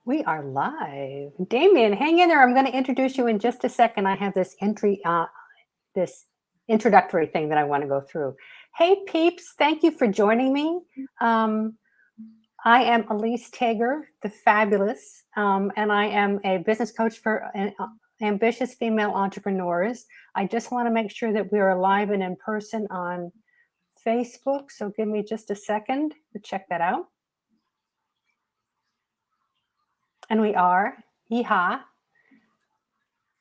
We are live. Damian, hang in there. I'm going to introduce you in just a second. I have this this introductory thing that I want to go through. Hey, peeps, thank you for joining me. I am Elise Tager, the fabulous, and I am a business coach for ambitious female entrepreneurs. I just want to make sure that we are live and in person on Facebook. So give me just a second to check that out. And we are. Yeehaw.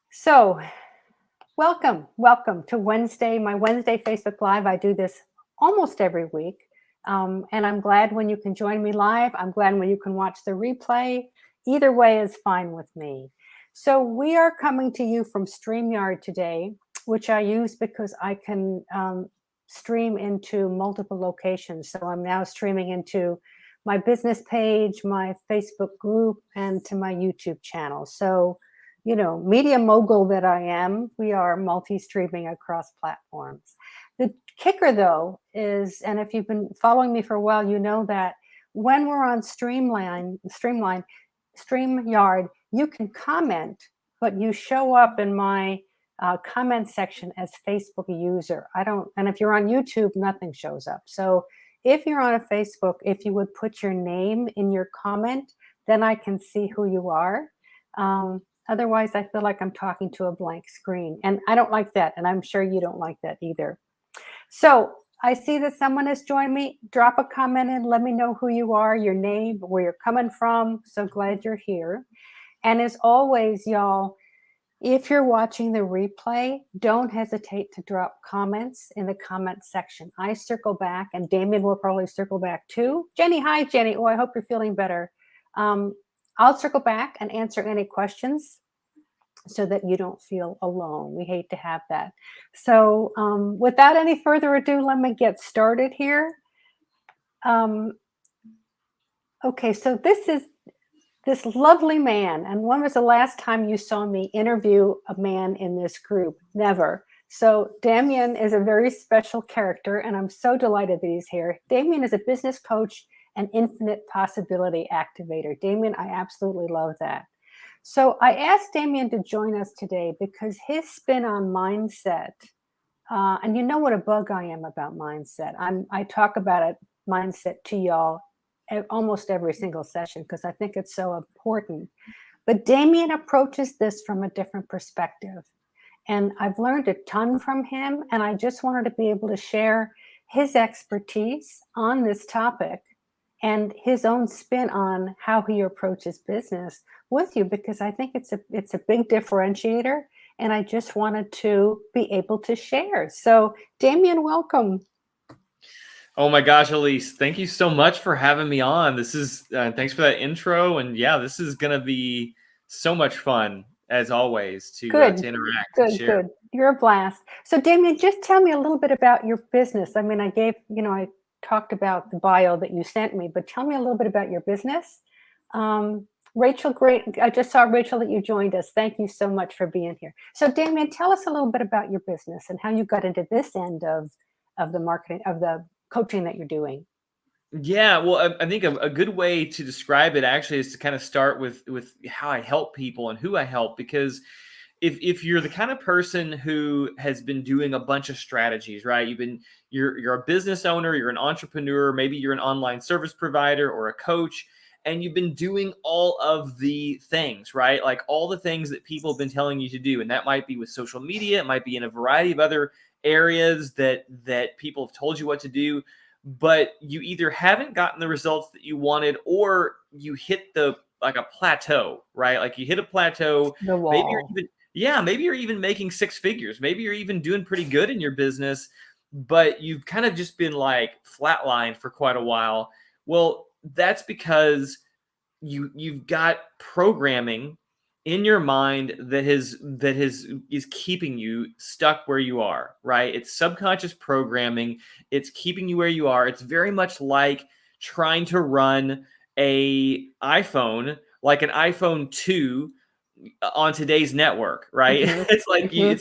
So welcome to Wednesday, my Wednesday Facebook Live. I do this almost every week. And I'm glad when you can join me live. I'm glad when you can watch the replay. Either way is fine with me. So we are coming to you from StreamYard today, which I use because I can stream into multiple locations. So I'm now streaming into my business page, my Facebook group, and to my YouTube channel. So, you know, media mogul that I am, we are multi-streaming across platforms. The kicker, though, is, and if you've been following me for a while, you know that when we're on StreamYard, you can comment, but you show up in my comment section as Facebook user. And if you're on YouTube, nothing shows up. So if you're on a Facebook, if you would put your name in your comment, then I can see who you are. Otherwise, I feel like I'm talking to a blank screen, and I don't like that. And I'm sure you don't like that either. So I see that someone has joined me. Drop a comment in. Let me know who you are, your name, where you're coming from. So glad you're here. And as always, y'all, if you're watching the replay, don't hesitate to drop comments in the comment section. I circle back, and Damian will probably circle back too. Jenny, hi, Jenny. Oh, I hope you're feeling better. I'll circle back and answer any questions so that you don't feel alone. We hate to have that. So without any further ado, let me get started here. Okay, so this is this lovely man. And when was the last time you saw me interview a man in this group? Never. So Damian is a very special character, and I'm so delighted that he's here. Damian is a business coach and infinite possibility activator. Damian, I absolutely love that. So I asked Damian to join us today because his spin on mindset, and you know what a bug I am about mindset. I talk about it, mindset, to y'all almost every single session because I think it's so important. But Damian approaches this from a different perspective. And I've learned a ton from him, and I just wanted to be able to share his expertise on this topic and his own spin on how he approaches business with you, because I think it's a big differentiator, and I just wanted to be able to share. So Damian, welcome. Oh my gosh, Elise, thank you so much for having me on. This is thanks for that intro, and yeah, this is gonna be so much fun as always to interact and share. Good. You're a blast. So Damian, just tell me a little bit about your business. I mean, I talked about the bio that you sent me, but tell me a little bit about your business. Rachel, great. I just saw, Rachel, that you joined us. Thank you so much for being here. So Damian, tell us a little bit about your business and how you got into this end of the marketing, of the coaching that you're doing. Yeah, well, I think a good way to describe it actually is to kind of start with how I help people and who I help, because if you're the kind of person who has been doing a bunch of strategies, right? You're a business owner, you're an entrepreneur, maybe you're an online service provider or a coach, and you've been doing all of the things, right? Like all the things that people have been telling you to do. And that might be with social media, it might be in a variety of other areas that people have told you what to do, but you either haven't gotten the results that you wanted, or you hit a plateau, right? Like you hit a plateau, the wall. Maybe you're even making six figures. Maybe you're even doing pretty good in your business, but you've kind of just been like flatlined for quite a while. Well, that's because you've got programming in your mind that is keeping you stuck where you are, right? It's subconscious programming. It's keeping you where you are. It's very much like trying to run a iPhone, like an iPhone 2 on today's network, right? Mm-hmm. It's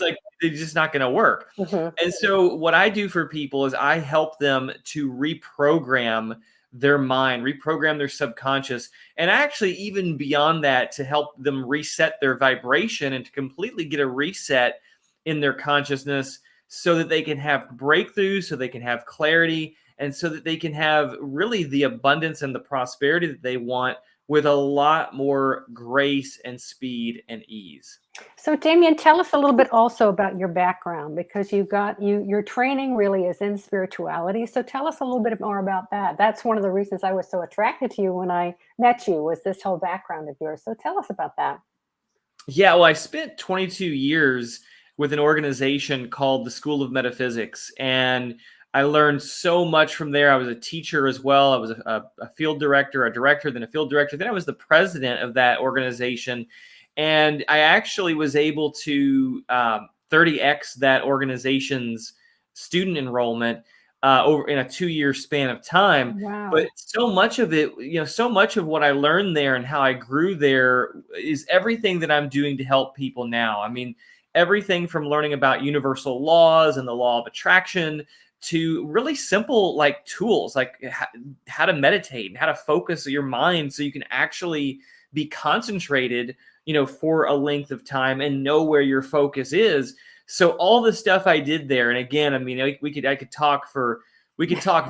like it's just not going to work. Mm-hmm. And so what I do for people is I help them to reprogram their mind, reprogram their subconscious, and actually even beyond that, to help them reset their vibration and to completely get a reset in their consciousness so that they can have breakthroughs, so they can have clarity, and so that they can have really the abundance and the prosperity that they want with a lot more grace and speed and ease. So Damian, tell us a little bit also about your background, because your training really is in spirituality. So tell us a little bit more about that. That's one of the reasons I was so attracted to you when I met you, was this whole background of yours. So tell us about that. Yeah, well, I spent 22 years with an organization called the School of Metaphysics, and I learned so much from there. I was a teacher as well. I was a field director, a director, then a field director. Then I was the president of that organization. And I actually was able to 30x that organization's student enrollment over in a 2-year span of time. Wow. But so much of it, so much of what I learned there and how I grew there is everything that I'm doing to help people now. I mean, everything from learning about universal laws and the law of attraction to really simple like tools, like how to meditate and how to focus your mind so you can actually be concentrated, for a length of time and know where your focus is. So all the stuff I did there, and again, I mean, we could talk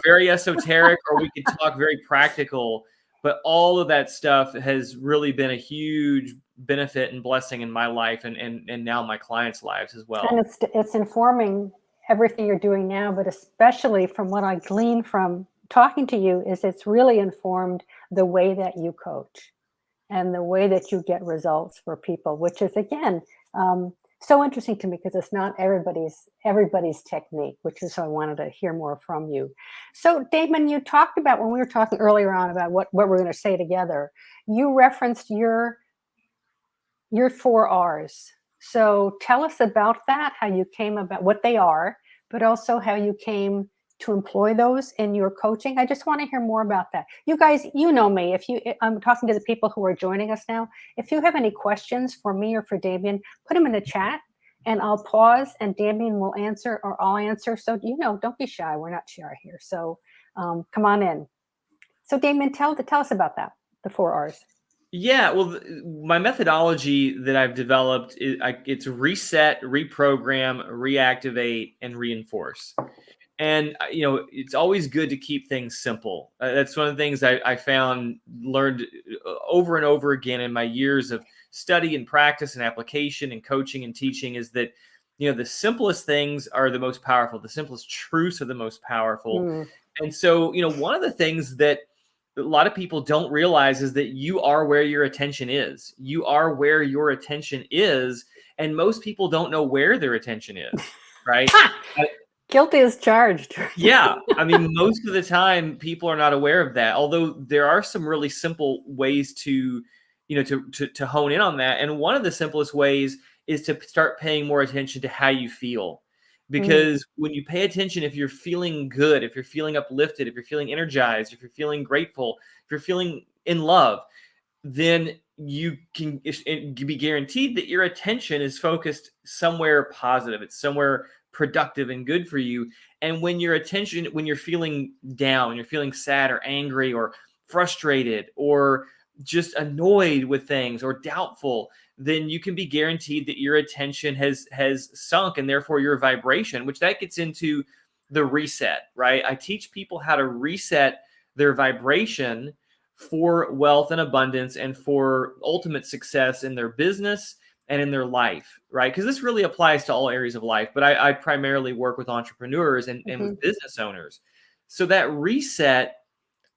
very esoteric or we could talk very practical, but all of that stuff has really been a huge benefit and blessing in my life and now my clients' lives as well. And it's informing everything you're doing now, but especially from what I glean from talking to you is it's really informed the way that you coach and the way that you get results for people, which is, again, so interesting to me, because it's not everybody's technique, which is why I wanted to hear more from you. So Damon, you talked about, when we were talking earlier on about what we're going to say together, you referenced your 4 R's. So tell us about that, how you came about, what they are, but also how you came to employ those in your coaching. I just want to hear more about that. You guys, you know me. I'm talking to the people who are joining us now. If you have any questions for me or for Damian, put them in the chat and I'll pause and Damian will answer or I'll answer. So, don't be shy. We're not shy here. So come on in. So Damian, tell us about that, the 4 R's. Yeah, well, my methodology that I've developed it's reset, reprogram, reactivate, and reinforce. And it's always good to keep things simple. That's one of the things I learned over and over again in my years of study and practice and application and coaching and teaching is that the simplest things are the most powerful. The simplest truths are the most powerful. And so one of the things that a lot of people don't realize is that you are where your attention is. You are where your attention is, and most people don't know where their attention is, right? Guilty as charged. Yeah. I mean, most of the time people are not aware of that, although there are some really simple ways to hone in on that. And one of the simplest ways is to start paying more attention to how you feel. Because when you pay attention, if you're feeling good, if you're feeling uplifted, if you're feeling energized, if you're feeling grateful, if you're feeling in love, then you can be guaranteed that your attention is focused somewhere positive. It's somewhere productive and good for you. And when you're feeling down, you're feeling sad or angry or frustrated or just annoyed with things or doubtful, then you can be guaranteed that your attention has sunk and therefore your vibration, which that gets into the reset, right? I teach people how to reset their vibration for wealth and abundance and for ultimate success in their business and in their life, right? Because this really applies to all areas of life, but I primarily work with entrepreneurs and with business owners. So that reset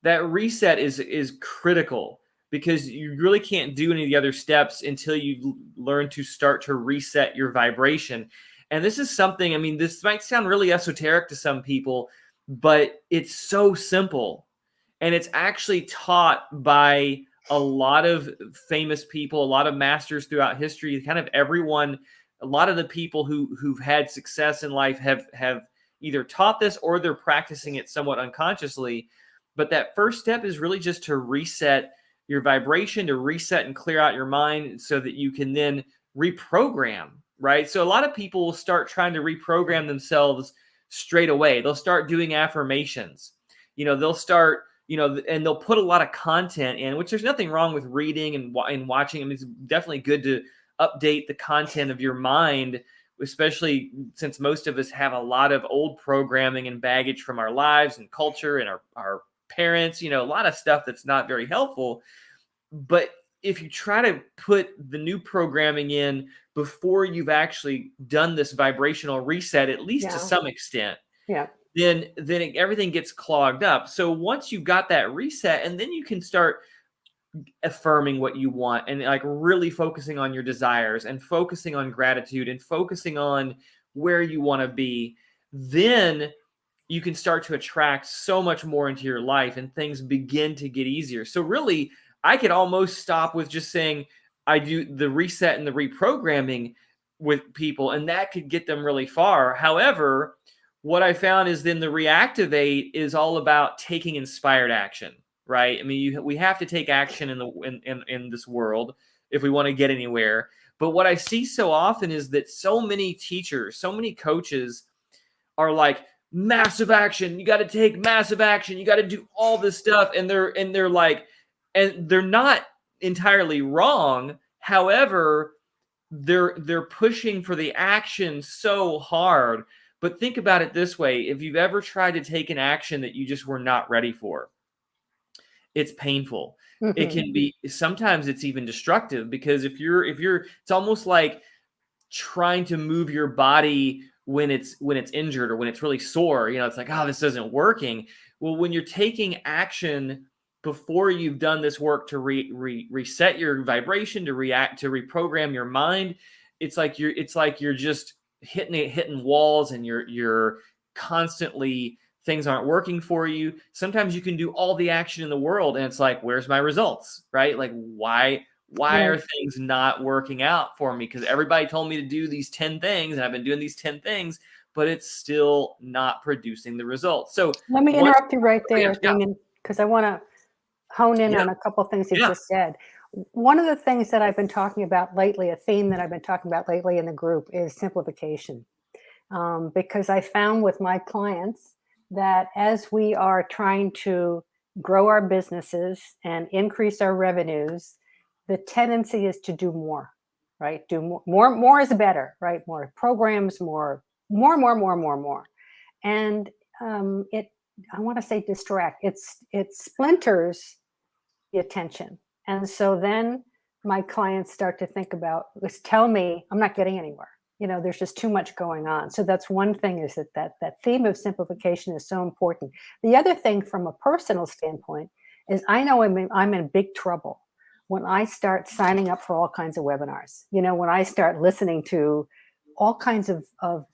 is critical, because you really can't do any of the other steps until you learn to start to reset your vibration. And this is something, I mean, this might sound really esoteric to some people, but it's so simple. And it's actually taught by a lot of famous people, a lot of masters throughout history, kind of everyone. A lot of the people who've had success in life have either taught this or they're practicing it somewhat unconsciously. But that first step is really just to reset your vibration, to reset and clear out your mind so that you can then reprogram, right? So a lot of people will start trying to reprogram themselves straight away. They'll start doing affirmations. They'll start and they'll put a lot of content in, which there's nothing wrong with reading and watching. I mean, it's definitely good to update the content of your mind, especially since most of us have a lot of old programming and baggage from our lives and culture and our parents, a lot of stuff that's not very helpful. But if you try to put the new programming in before you've actually done this vibrational reset, at least to some extent, then everything gets clogged up. So once you've got that reset, and then you can start affirming what you want and like really focusing on your desires and focusing on gratitude and focusing on where you want to be, then you can start to attract so much more into your life and things begin to get easier. So really, I could almost stop with just saying I do the reset and the reprogramming with people, and that could get them really far. However, what I found is then the reactivate is all about taking inspired action, right? I mean, we have to take action in this world if we want to get anywhere. But what I see so often is that so many teachers, so many coaches are like, massive action. You got to take massive action. You got to do all this stuff. And they're like, and they're not entirely wrong. However, they're pushing for the action so hard. But think about it this way. If you've ever tried to take an action that you just were not ready for, it's painful. Mm-hmm. It can be, sometimes it's even destructive, because if you're, it's almost like trying to move your body when it's injured or when it's really sore. It's like, oh, this isn't working. Well, when you're taking action before you've done this work to reset your vibration, to reprogram your mind, it's like you're just hitting walls, and you're constantly, things aren't working for you. Sometimes you can do all the action in the world, and it's like, where's my results, right? Like, why are things not working out for me? Because everybody told me to do these 10 things, and I've been doing these 10 things, but it's still not producing the results. So let me interrupt you right there, Damian, because I want to hone in on a couple of things you just said. One of the things that I've been talking about lately, a theme that I've been talking about lately in the group, is simplification. Because I found with my clients that as we are trying to grow our businesses and increase our revenues, the tendency is to do more, right? Do more is better, right? More programs, more. And I want to say distract. It splinters the attention. And so then my clients start to think about, tell me I'm not getting anywhere. There's just too much going on. So that's one thing, is that theme of simplification is so important. The other thing from a personal standpoint is I know I'm in big trouble when I start signing up for all kinds of webinars, when I start listening to all kinds of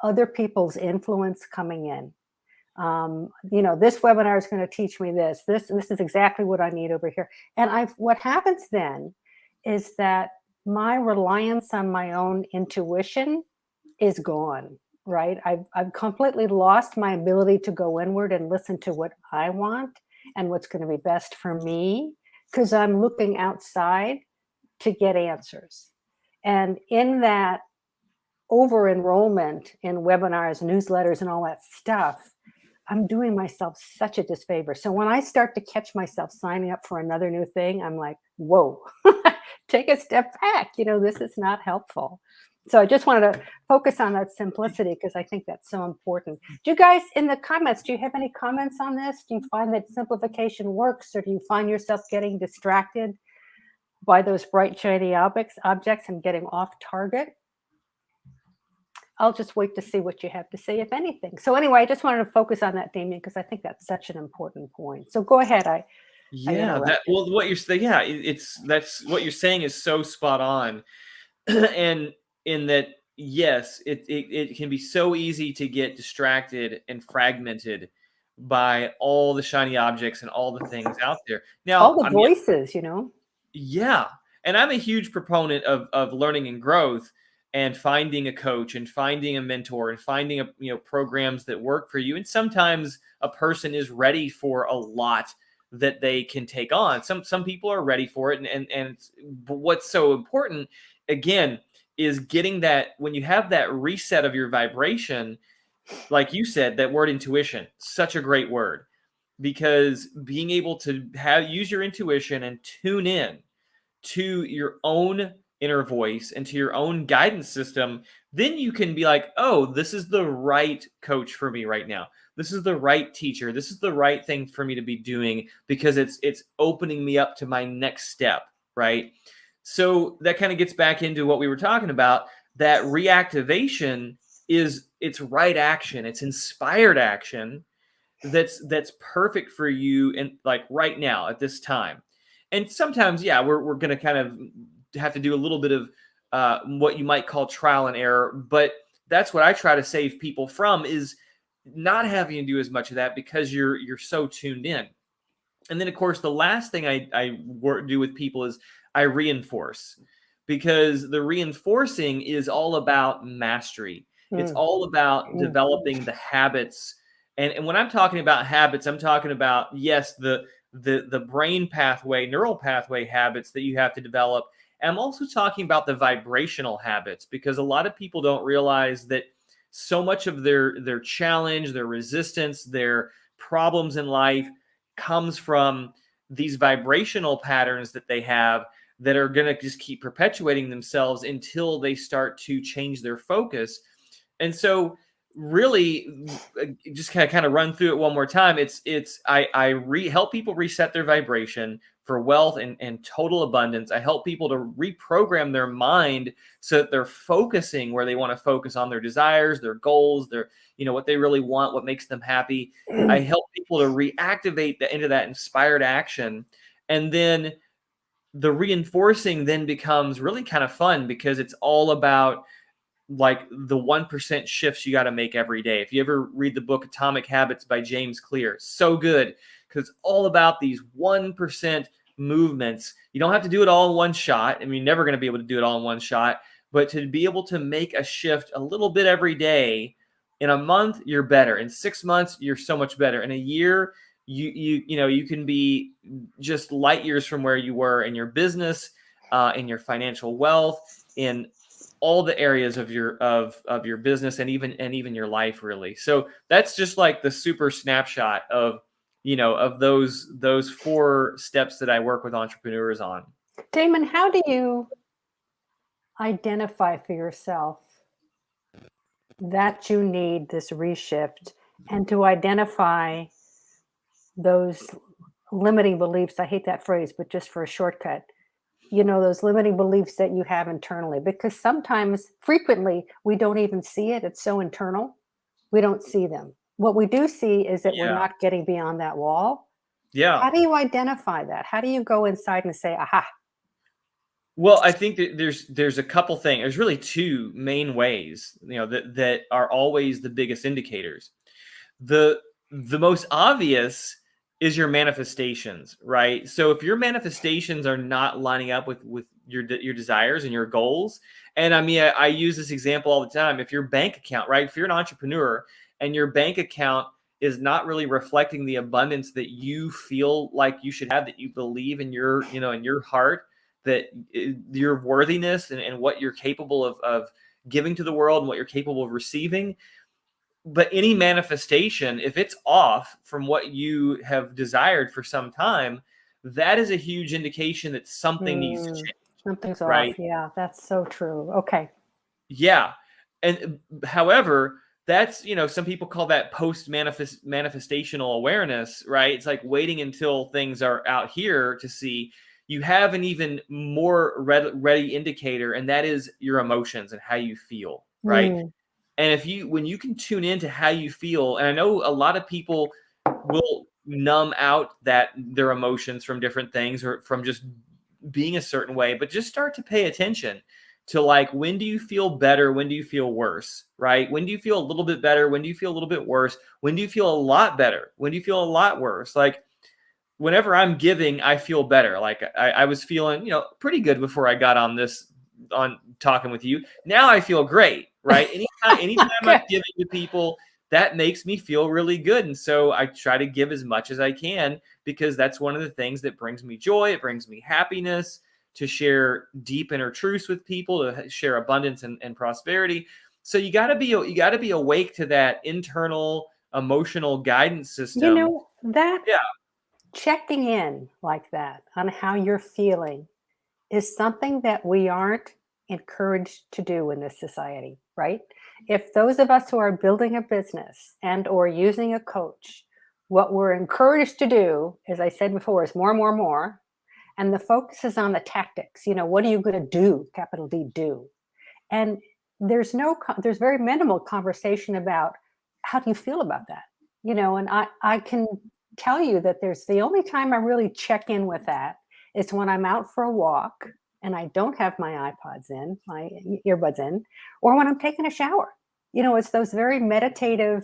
other people's influence coming in. This webinar is going to teach me this. This is exactly what I need over here. And what happens then is that my reliance on my own intuition is gone, right? I've completely lost my ability to go inward and listen to what I want and what's going to be best for me, because I'm looking outside to get answers. And in that over enrollment in webinars, newsletters, and all that stuff, I'm doing myself such a disfavor. So when I start to catch myself signing up for another new thing, I'm like, whoa, take a step back. This is not helpful. So I just wanted to focus on that simplicity, because I think that's so important. Do you guys, in the comments, do you have any comments on this? Do you find that simplification works, or do you find yourself getting distracted by those bright, shiny objects and getting off target? I'll just wait to see what you have to say, if anything. So anyway, I just wanted to focus on that, Damian, because I think that's such an important point. So go ahead. What you're saying, that's what you're saying is so spot on. And in that, yes, it can be so easy to get distracted and fragmented by all the shiny objects and all the things out there. Now, all the voices, Yeah. And I'm a huge proponent of learning and growth, and finding a coach and finding a mentor and finding programs that work for you. And sometimes a person is ready for a lot that they can take on. Some people are ready for it. But what's so important, again, is getting that, when you have that reset of your vibration, like you said, that word intuition, such a great word. because being able to use your intuition and tune in to your own inner voice and to your own guidance system, then you can be like, oh, this is the right coach for me right now. This is the right teacher. This is the right thing for me to be doing because it's opening me up to my next step, right? So that kind of gets back into what we were talking about. That reactivation it's right action. It's inspired action that's perfect for you and like right now at this time. And sometimes, yeah, we're going to kind of have to do a little bit of what you might call trial and error. But that's what I try to save people from, is not having to do as much of that because you're so tuned in. And then, of course, the last thing I do with people is I reinforce, because the reinforcing is all about mastery. It's all about developing the habits. And when I'm talking about habits, I'm talking about, yes, the brain pathway, neural pathway habits that you have to develop. And I'm also talking about the vibrational habits, because a lot of people don't realize that so much of their challenge, their resistance, their problems in life comes from these vibrational patterns that they have that are going to just keep perpetuating themselves until they start to change their focus. And so really, just kind of run through it one more time. I help people reset their vibration for wealth and total abundance. I help people to reprogram their mind so that they're focusing where they want to focus on their desires, their goals, their, what they really want, what makes them happy. I help people to reactivate into that inspired action. And then the reinforcing then becomes really kind of fun, because it's all about like the 1% shifts you got to make every day. If you ever read the book Atomic Habits by James Clear, so good, because it's all about these 1% movements. You don't have to do it all in one shot. I mean, you're never going to be able to do it all in one shot, but to be able to make a shift a little bit every day, in a month, you're better. In 6 months, you're so much better. In a year, you can be just light years from where you were in your business, in your financial wealth, in all the areas of your business, and even your life, really. So that's just like the super snapshot of those 4 steps that I work with entrepreneurs on. Damon, how do you identify for yourself that you need this reshift, and to identify those limiting beliefs? I hate that phrase, but just for a shortcut, those limiting beliefs that you have internally, because frequently, we don't even see it. It's so internal. We don't see them. What we do see is that we're not getting beyond that wall. Yeah. How do you identify that? How do you go inside and say, aha? Well, I think that there's a couple things. There's really 2 main ways, that are always the biggest indicators. The most obvious is your manifestations, right? So if your manifestations are not lining up with your desires and your goals, and I mean, I use this example all the time. If your bank account, right? If you're an entrepreneur and your bank account is not really reflecting the abundance that you feel like you should have, that you believe in your heart, that your worthiness and what you're capable of giving to the world and what you're capable of receiving. But any manifestation, if it's off from what you have desired for some time, that is a huge indication that something needs to change. Something's right? off. Yeah, that's so true. Okay. Yeah. And however, that's, some people call that manifestational awareness, right? It's like waiting until things are out here to see. You have an even more ready indicator, and that is your emotions and how you feel, right? And when you can tune into how you feel, and I know a lot of people will numb out their emotions from different things or from just being a certain way, but just start to pay attention to, like, when do you feel better? When do you feel worse, right? When do you feel a little bit better? When do you feel a little bit worse? When do you feel a lot better? When do you feel a lot worse? Like, whenever I'm giving, I feel better. Like I was feeling, pretty good before I got on talking with you. Now I feel great, right? Anytime I'm giving to people, that makes me feel really good. And so I try to give as much as I can, because that's one of the things that brings me joy. It brings me happiness, to share deep inner truths with people, to share abundance and prosperity. So you got to be awake to that internal emotional guidance You system. know, that Yeah. checking in like that on how you're feeling is something that we aren't encouraged to do in this society, right? If those of us who are building a business and or using a coach, what we're encouraged to do, as I said before, is more, more, more. And the focus is on the tactics. What are you going to do? Capital D, do. And there's very minimal conversation about how do you feel about that. And I can tell you that there's the only time I really check in with that is when I'm out for a walk and I don't have my my earbuds in, or when I'm taking a shower. It's those very meditative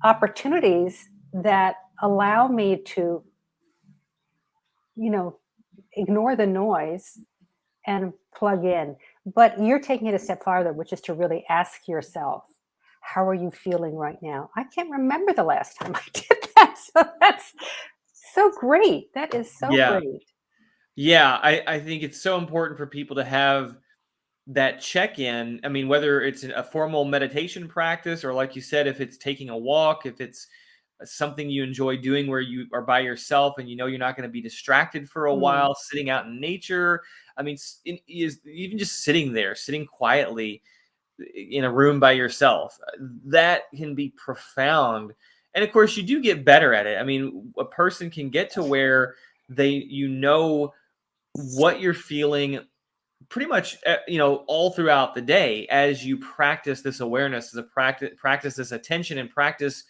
opportunities that allow me to you know ignore the noise and plug in. But you're taking it a step farther, which is to really ask yourself, how are you feeling right now? I can't remember the last time I did that. So that's so great. That is so Yeah. great. Yeah. I think it's so important for people to have that check-in. I mean, whether it's a formal meditation practice, or like you said, if it's taking a walk, if it's something you enjoy doing where you are by yourself and you're not going to be distracted for a Mm, while, sitting out in nature. I mean, is even just sitting there, sitting quietly in a room by yourself, that can be profound. And of course, you do get better at it. I mean, a person can get to where what you're feeling pretty much all throughout the day, as you practice this awareness, as a practice this attention, and practice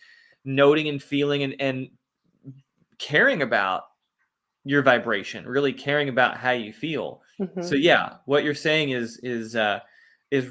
noting and feeling, and caring about your vibration, really caring about how you feel. So mhm. yeah, what you're saying is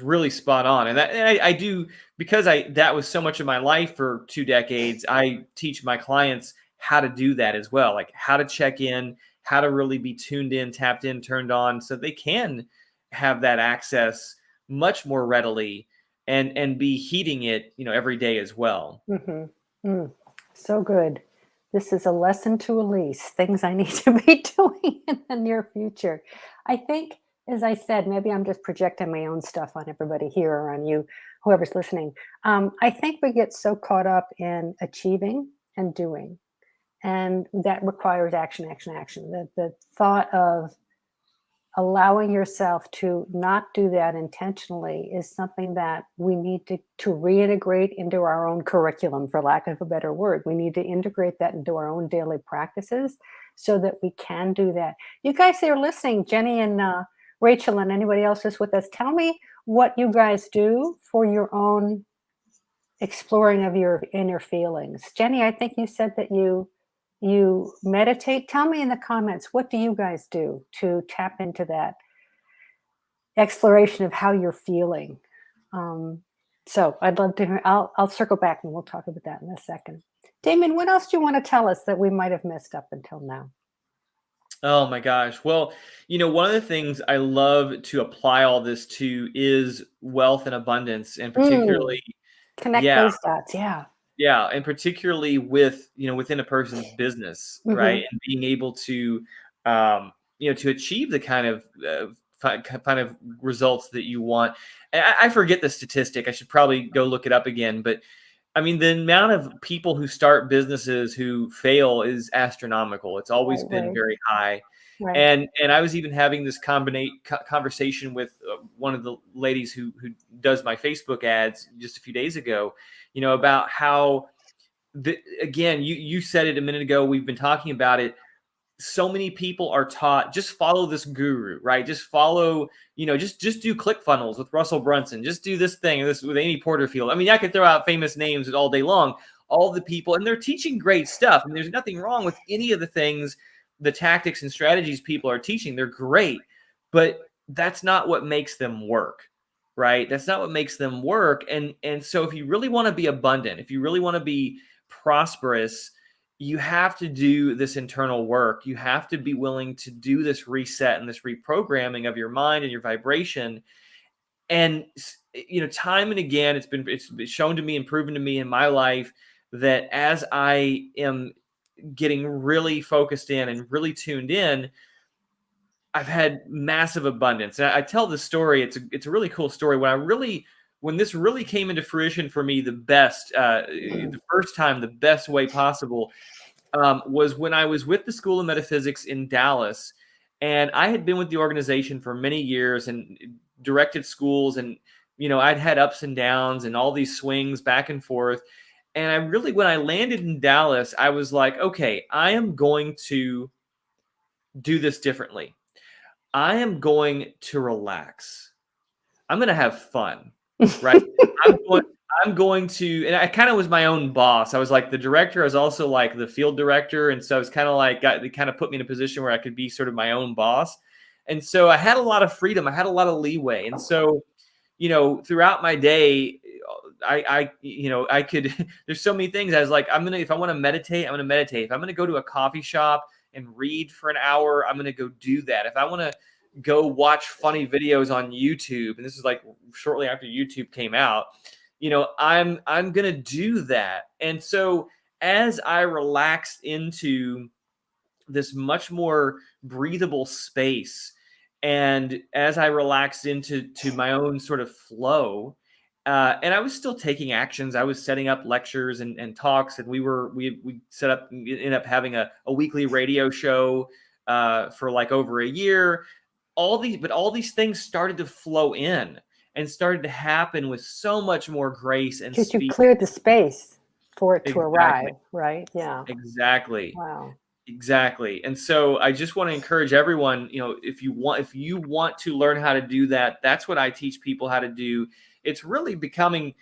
really spot on. And I do, because that was so much of my life for 2 decades. I teach my clients how to do that as well, like how to check in, how to really be tuned in, tapped in, turned on, so they can have that access much more readily, and be heeding it, every day as well. Mhm. Mm. So good. This is a lesson to Elise, things I need to be doing in the near future. I think, as I said, maybe I'm just projecting my own stuff on everybody here or on you, whoever's listening. I think we get so caught up in achieving and doing, and that requires action, action, action. The thought of allowing yourself to not do that intentionally is something that we need to reintegrate into our own curriculum, for lack of a better word. We need to integrate that into our own daily practices so that we can do that. You guys that are listening, Jenny and Rachel and anybody else who's with us, tell me what you guys do for your own exploring of your inner feelings. Jenny, I think you said that you meditate. Tell me in the comments, what do you guys do to tap into that exploration of how you're feeling? So I'd love to hear. I'll circle back and we'll talk about that in a second. Damon, what else do you want to tell us that we might have missed up until now? Oh my gosh. Well, one of the things I love to apply all this to is wealth and abundance, and Mm, particularly, connect yeah, those dots. Yeah. yeah, and particularly within a person's business, Hmm. right? And being able to achieve the kind of results that you want. And I forget the statistic. I should probably go look it up again, but I mean, the amount of people who start businesses who fail is astronomical. It's always Right, been right, very high. right. And I was even having this conversation with one of the ladies who does my Facebook ads just a few days ago, about how, again, you said it a minute ago. We've been talking about it. So many people are taught, just follow this guru, right? Just follow, just do ClickFunnels with Russell Brunson. Just do this thing, this with Amy Porterfield. I mean, I could throw out famous names all day long. All the people, and they're teaching great stuff. I mean, there's nothing wrong with any of the things, the tactics and strategies people are teaching. They're great, but that's not what makes them work, right? That's not what makes them work. And so, if you really want to be abundant, if you really want to be prosperous, you have to do this internal work. You have to be willing to do this reset and this reprogramming of your mind and your vibration. And time and again, it's been shown to me and proven to me in my life that as I am getting really focused in and really tuned in, I've had massive abundance. And I tell this story. It's a really cool story. When I really when this really came into fruition for me, the first time, the best way possible, was when I was with the School of Metaphysics in Dallas. And I had been with the organization for many years and directed schools. And, I'd had ups and downs and all these swings back and forth. And I really, when I landed in Dallas, I was like, okay, I am going to do this differently. I am going to relax. I'm going to have fun, right? I'm going to, and I kind of was my own boss. I was like the director. I was also like the field director. And so I was kind of like, they kind of put me in a position where I could be sort of my own boss. And so I had a lot of freedom. I had a lot of leeway. And so, throughout my day, I could, there's so many things. I was like, if I want to meditate, I'm going to meditate. If I'm going to go to a coffee shop and read for an hour, I'm going to go do that. If I want to go watch funny videos on YouTube, and this is like shortly after YouTube came out, I'm going to do that. And so as I relaxed into this much more breathable space, and as I relaxed into my own sort of flow, and I was still taking actions. I was setting up lectures and talks, and we set up, ended up having a weekly radio show for like over a year. All these things started to flow in and started to happen with so much more grace and speed. Because you cleared the space for it to Exactly. arrive, right? Yeah. Exactly. Wow. Exactly. And so I just want to encourage everyone, if you want to learn how to do that, that's what I teach people how to do. It's really becoming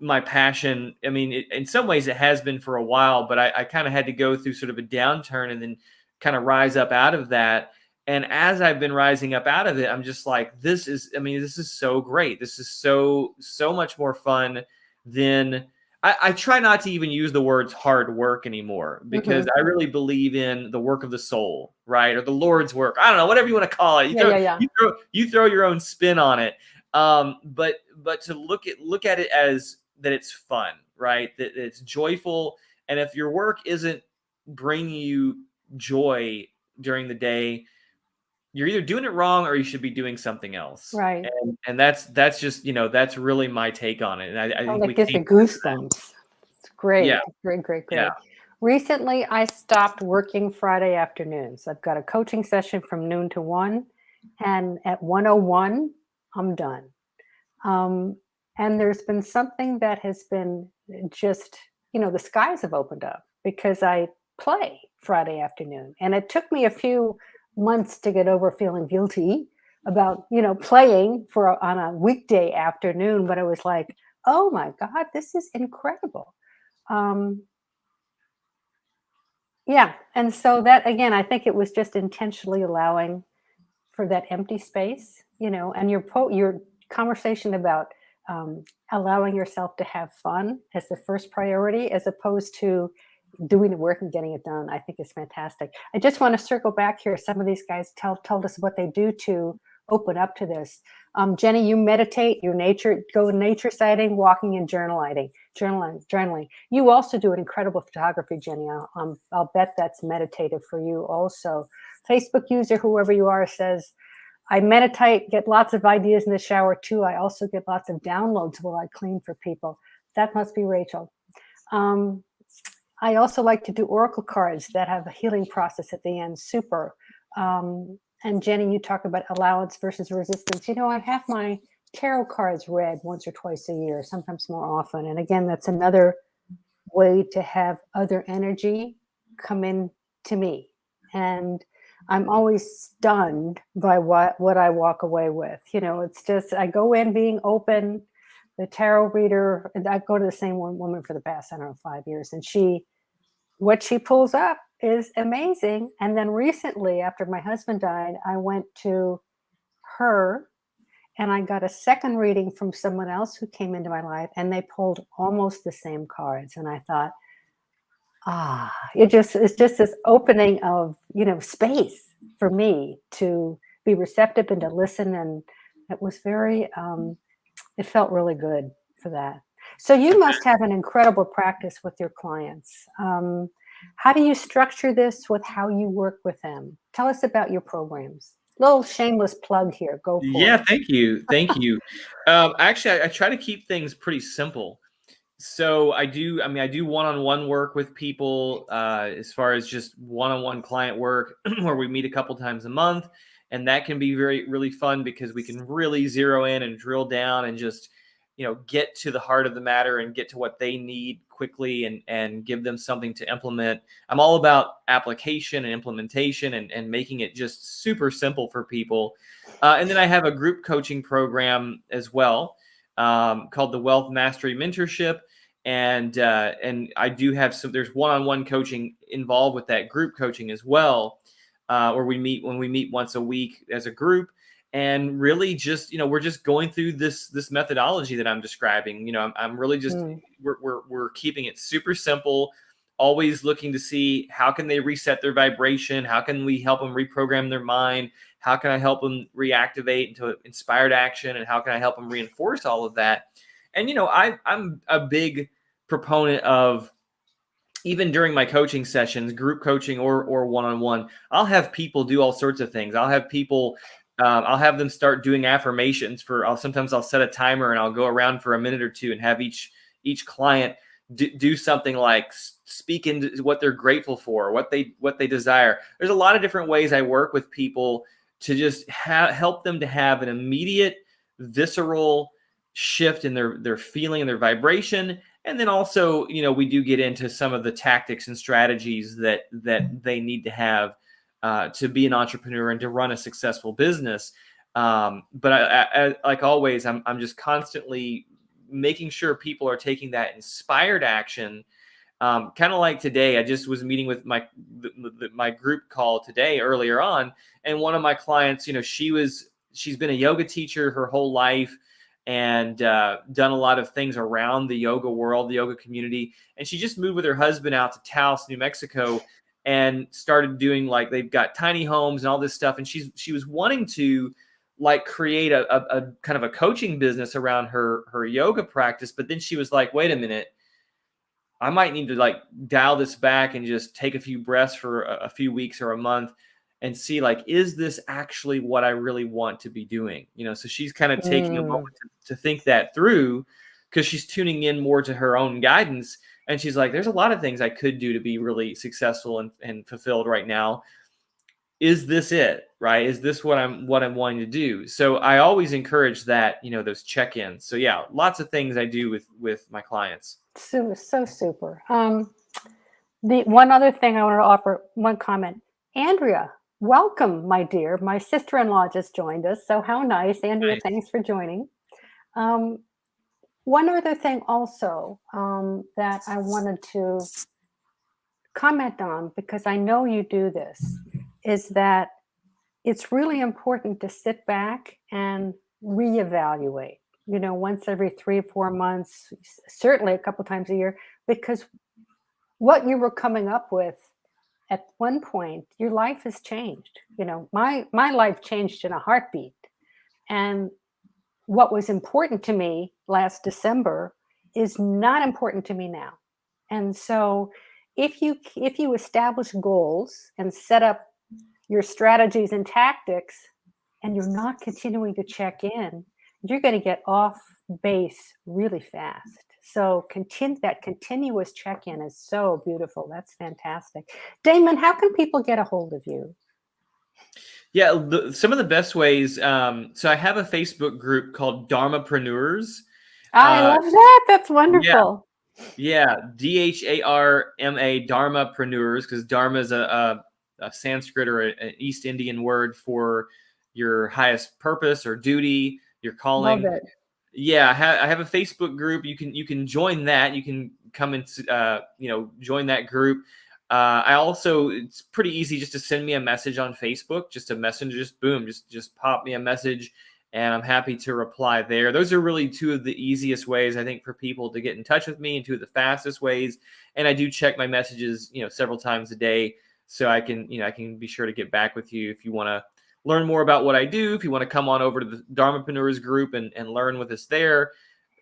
my passion. I mean, in some ways it has been for a while, but I kind of had to go through sort of a downturn and then kind of rise up out of that. And as I've been rising up out of it, I'm just like, this is so great. This is so much more fun than I try not to even use the words hard work anymore, because I really believe in the work of the soul, right? Or the Lord's work. I don't know, whatever you want to call it. You throw your own spin on it. But to look at it as that it's fun, right? That it's joyful. And if your work isn't bringing you joy during the day, you're either doing it wrong or you should be doing something else. Right. And that's just, that's really my take on it. And I think that gives me goosebumps. It's great. Yeah. Great. Yeah. Recently, I stopped working Friday afternoons. I've got a coaching session from noon to 1, and at 1:01, I'm done. And there's been something that has been just, the skies have opened up, because I play Friday afternoon. And it took me a few months to get over feeling guilty about, playing on a weekday afternoon. But I was like, oh my God, this is incredible. Yeah. And so that, again, I think it was just intentionally allowing for that empty space, and your conversation about allowing yourself to have fun as the first priority, as opposed to doing the work and getting it done, I think is fantastic. I just want to circle back here. Some of these guys told us what they do to open up to this. Jenny, you meditate, you go nature sighting, walking, and journaling. You also do an incredible photography, Jenny. I'll bet that's meditative for you also. Facebook user, whoever you are, says, I meditate, get lots of ideas in the shower too. I also get lots of downloads while I clean for people. That must be Rachel. I also like to do oracle cards that have a healing process at the end. Super. And Jenny, you talk about allowance versus resistance. I have my tarot cards read once or twice a year, sometimes more often. And again, that's another way to have other energy come in to me. And I'm always stunned by what I walk away with. It's just, I go in being open. The tarot reader, and I go to the same woman for the past, 5 years, and what she pulls up is amazing. And then recently, after my husband died, I went to her and I got a second reading from someone else who came into my life, and they pulled almost the same cards. And I thought, it's just this opening of, space for me to be receptive and to listen. And it was it felt really good for that. So you must have an incredible practice with your clients. How do you structure this with how you work with them? Tell us about your programs. little shameless plug here. Go for Yeah, it. thank you. Thank you. Actually, I try to keep things pretty simple. So I do one-on-one work with people as far as just one-on-one client work where we meet a couple times a month. And that can be really fun because we can really zero in and drill down and just, get to the heart of the matter and get to what they need quickly and give them something to implement. I'm all about application and implementation and making it just super simple for people. And then I have a group coaching program as well called the Wealth Mastery Mentorship. And I do have there's one-on-one coaching involved with that group coaching as well, where we meet once a week as a group, and really just, we're just going through this methodology that I'm describing. I'm really just, we're keeping it super simple, always looking to see how can they reset their vibration, how can we help them reprogram their mind, how can I help them reactivate into inspired action, and how can I help them reinforce all of that. And I'm a big proponent of, even during my coaching sessions, group coaching or one-on-one, I'll have people do all sorts of things. I'll have people, I'll have them start doing affirmations sometimes I'll set a timer and I'll go around for a minute or two and have each client do something like speak into what they're grateful for, what they desire. There's a lot of different ways I work with people to just help them to have an immediate visceral shift in their feeling and their vibration. And then also, we do get into some of the tactics and strategies that they need to have to be an entrepreneur and to run a successful business. But I like always, I'm just constantly making sure people are taking that inspired action. Kind of like today, I just was meeting with my group call today earlier on, and one of my clients, she's been a yoga teacher her whole life, and done a lot of things around the yoga world, the yoga community. And she just moved with her husband out to Taos, New Mexico, and started doing, like, they've got tiny homes and all this stuff. And she was wanting to, like, create a kind of a coaching business around her yoga practice. But then she was like, wait a minute, I might need to, like, dial this back and just take a few breaths for a few weeks or a month and see, like, is this actually what I really want to be doing? So she's kind of taking a moment to think that through, because she's tuning in more to her own guidance. And she's like, there's a lot of things I could do to be really successful and fulfilled right now. Is this it? Right? Is this what I'm wanting to do? So I always encourage that, those check-ins. So yeah, lots of things I do with my clients. So super. The one other thing I want to offer, one comment. Andrea, welcome, my dear. My sister-in-law just joined us. So how nice. Andrea, Nice. thanks for joining. One other thing also that I wanted to comment on, because I know you do this, is that it's really important to sit back and reevaluate, once every 3 or 4 months, certainly a couple times a year, because what you were coming up with at one point, your life has changed. My life changed in a heartbeat. And what was important to me last December is not important to me now. And so if you establish goals and set up your strategies and tactics, and you're not continuing to check in, you're going to get off base really fast. So that continuous check-in is so beautiful. That's fantastic. Damon, how can people get a hold of you? Yeah, some of the best ways. So I have a Facebook group called Dharmapreneurs. I love that. That's wonderful. Yeah, DHARMA, Dharmapreneurs, because Dharma is a Sanskrit or an East Indian word for your highest purpose or duty, your calling. Love it. Yeah, I have a Facebook group. You can join that. You can come and join that group. It's pretty easy just to send me a message on Facebook, just a messenger, just boom, just pop me a message, and I'm happy to reply there. Those are really two of the easiest ways, I think, for people to get in touch with me, and two of the fastest ways. And I do check my messages, several times a day, so I can be sure to get back with you if you want to learn more about what I do. If you want to come on over to the Dharmapreneurs group and learn with us there,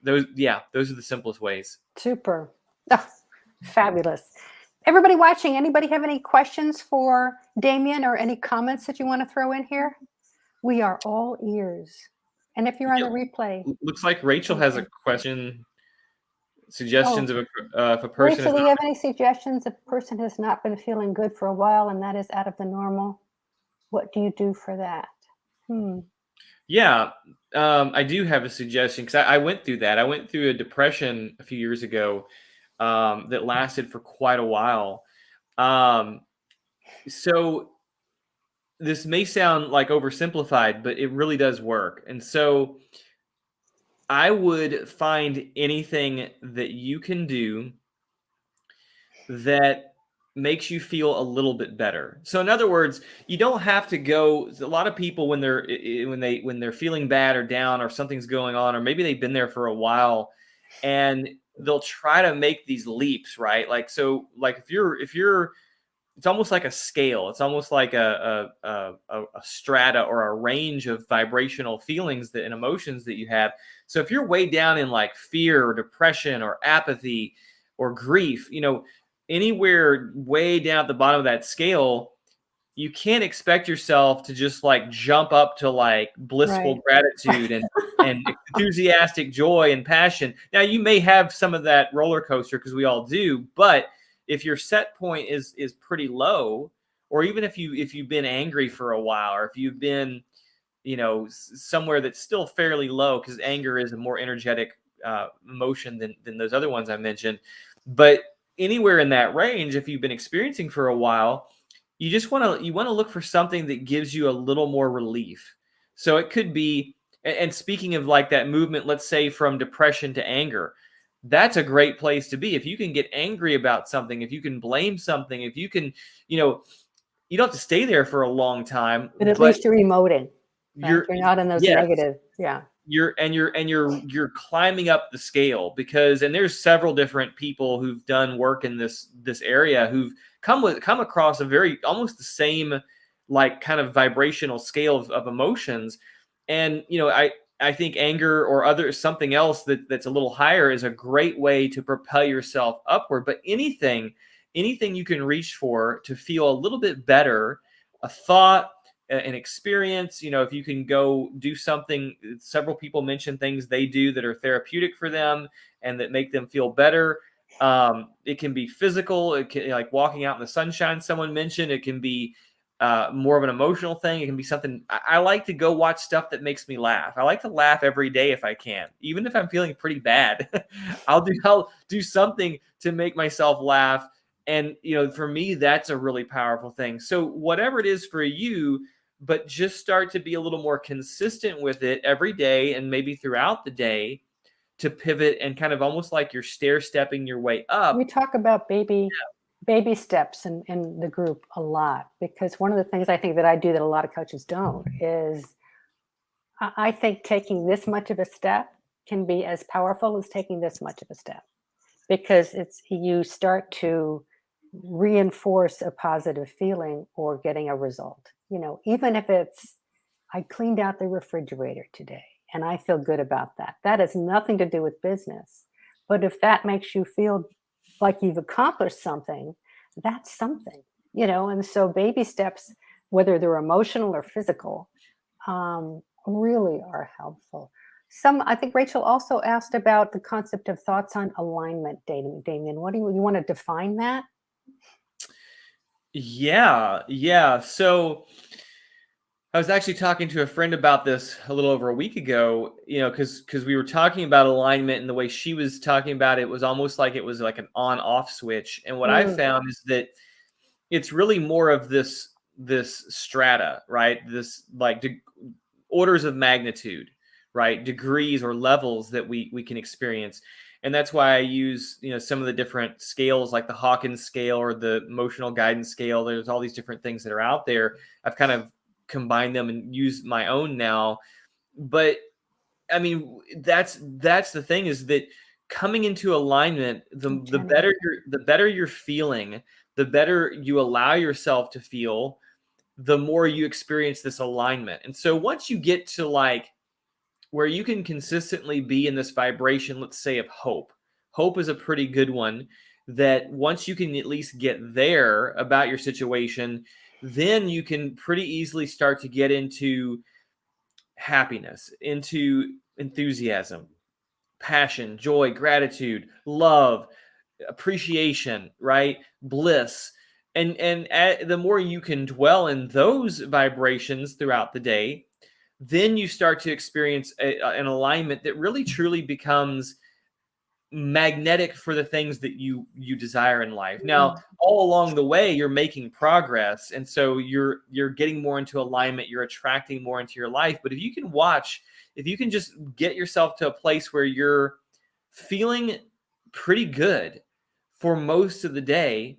those are the simplest ways. Super. Oh, fabulous. Everybody watching, anybody have any questions for Damian or any comments that you want to throw in here? We are all ears. And if you're on the replay, Looks like Rachel has a question. Suggestions of if a person Rachel, is do you have any suggestions if a person has not been feeling good for a while and that is out of the normal? What do you do for that? Yeah, I do have a suggestion because I went through that. I went through a depression a few years ago that lasted for quite a while. So this may sound like oversimplified, but it really does work. And so I would find anything that you can do that makes you feel a little bit better. So in other words, you don't have to go. A lot of people when they're feeling bad or down or something's going on, or maybe they've been there for a while, and they'll try to make these leaps, right? Like so, like if you're it's almost like a scale. It's almost like a strata or a range of vibrational feelings and emotions that you have. So if you're way down in like fear or depression or apathy or grief, anywhere way down at the bottom of that scale, you can't expect yourself to just like jump up to like blissful gratitude and enthusiastic joy and passion. Now you may have some of that roller coaster because we all do, but if your set point is pretty low, or even if you've been angry for a while, or if you've been, somewhere that's still fairly low, because anger is a more energetic emotion than those other ones I mentioned. But anywhere in that range, if you've been experiencing for a while, you want to look for something that gives you a little more relief. So it could be, and speaking of like that movement, let's say from depression to anger, that's a great place to be. If you can get angry about something, if you can blame something, if you can, you don't have to stay there for a long time, but at least you're emoting. You're not in those negative. Yeah. You're climbing up the scale and there's several different people who've done work in this area who've come across a very almost the same like kind of vibrational scale of emotions. And I think anger or something else that's a little higher is a great way to propel yourself upward. But anything you can reach for to feel a little bit better, a thought, an experience, if you can go do something. Several people mention things they do that are therapeutic for them and that make them feel better. It can be physical. It can, like walking out in the sunshine, someone mentioned. It can be more of an emotional thing. It can be something. I like to go watch stuff that makes me laugh. I like to laugh every day if I can, even if I'm feeling pretty bad. I'll do something to make myself laugh. And for me, that's a really powerful thing. So whatever it is for you, but just start to be a little more consistent with it every day and maybe throughout the day to pivot and kind of almost like you're stair-stepping your way up. We talk about baby steps in the group a lot, because one of the things I think that I do that a lot of coaches don't is I think taking this much of a step can be as powerful as taking this much of a step, because you start to reinforce a positive feeling or getting a result. Even if it's, I cleaned out the refrigerator today and I feel good about that. That has nothing to do with business. But if that makes you feel like you've accomplished something, that's something, and so baby steps, whether they're emotional or physical, really are helpful. I think Rachel also asked about the concept of thoughts on alignment. Damian, what do you want to define that? Yeah. So I was actually talking to a friend about this a little over a week ago, because we were talking about alignment, and the way she was talking about it was almost like it was like an on-off switch. And what I found is that it's really more of this strata, right? This like orders of magnitude, right? Degrees or levels that we can experience. And that's why I use, some of the different scales, like the Hawkins scale or the emotional guidance scale. There's all these different things that are out there. I've kind of combined them and use my own now. But I mean, that's the thing, is that coming into alignment, the better you're feeling, the better you allow yourself to feel, the more you experience this alignment. And so once you get to like where you can consistently be in this vibration, let's say of hope is a pretty good one, that once you can at least get there about your situation, then you can pretty easily start to get into happiness, into enthusiasm, passion, joy, gratitude, love, appreciation, right? Bliss. And the more you can dwell in those vibrations throughout the day, then you start to experience an alignment that really truly becomes magnetic for the things that you desire in life. Now, all along the way, you're making progress, and so you're getting more into alignment. You're attracting more into your life. But if you can just get yourself to a place where you're feeling pretty good for most of the day,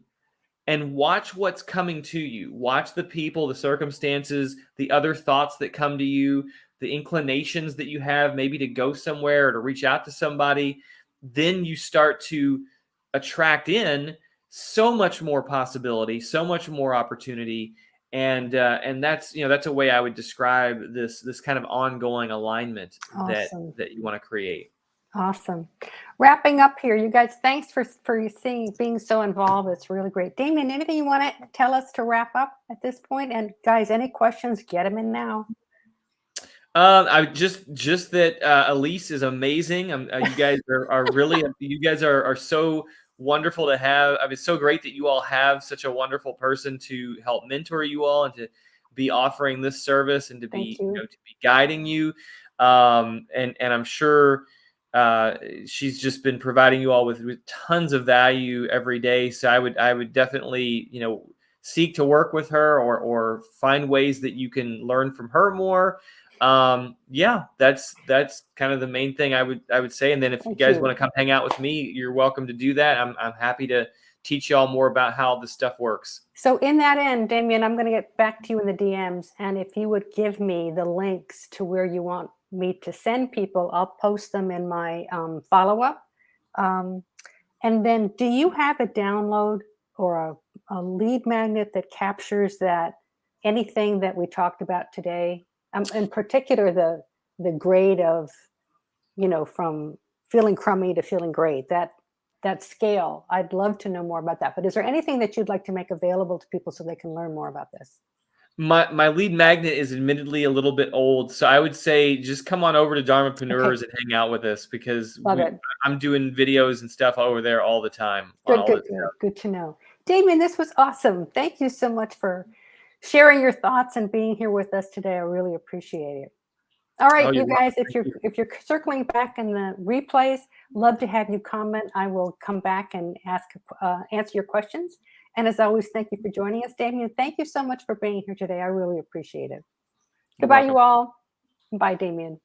and watch what's coming to you. Watch the people, the circumstances, the other thoughts that come to you, the inclinations that you have, maybe to go somewhere or to reach out to somebody. Then you start to attract in so much more possibility, so much more opportunity. And that's, that's a way I would describe this kind of ongoing alignment Awesome. that you want to create. Awesome. Wrapping up here, you guys, thanks for being so involved. It's really great. Damian, anything you want to tell us to wrap up at this point? And guys, any questions, get them in now. I just that Elise is amazing. You guys are really, you guys are so wonderful to have. I mean, it's so great that you all have such a wonderful person to help mentor you all and to be offering this service and to be, to be guiding you. And I'm sure she's just been providing you all with tons of value every day. So I would definitely, seek to work with her or find ways that you can learn from her more. That's kind of the main thing I would say. And then if you guys want to come hang out with me, you're welcome to do that. I'm happy to teach y'all more about how this stuff works. So in that end, Damian, I'm going to get back to you in the DMs. And if you would give me the links to where you want me to send people, I'll post them in my follow-up. And then do you have a download or a lead magnet that captures anything that we talked about today? In particular, the grade of, from feeling crummy to feeling great, that scale. I'd love to know more about that. But is there anything that you'd like to make available to people so they can learn more about this? My lead magnet is admittedly a little bit old, so I would say just come on over to Dharmapreneurs and hang out with us because I'm doing videos and stuff over there all the time. Good to know. Damian, this was awesome. Thank you so much for sharing your thoughts and being here with us today. I really appreciate it. All right, you guys, if you're circling back in the replays, love to have you comment. I will come back and answer your questions. And as always, thank you for joining us, Damian. Thank you so much for being here today. I really appreciate it. Goodbye, you all. Bye, Damian.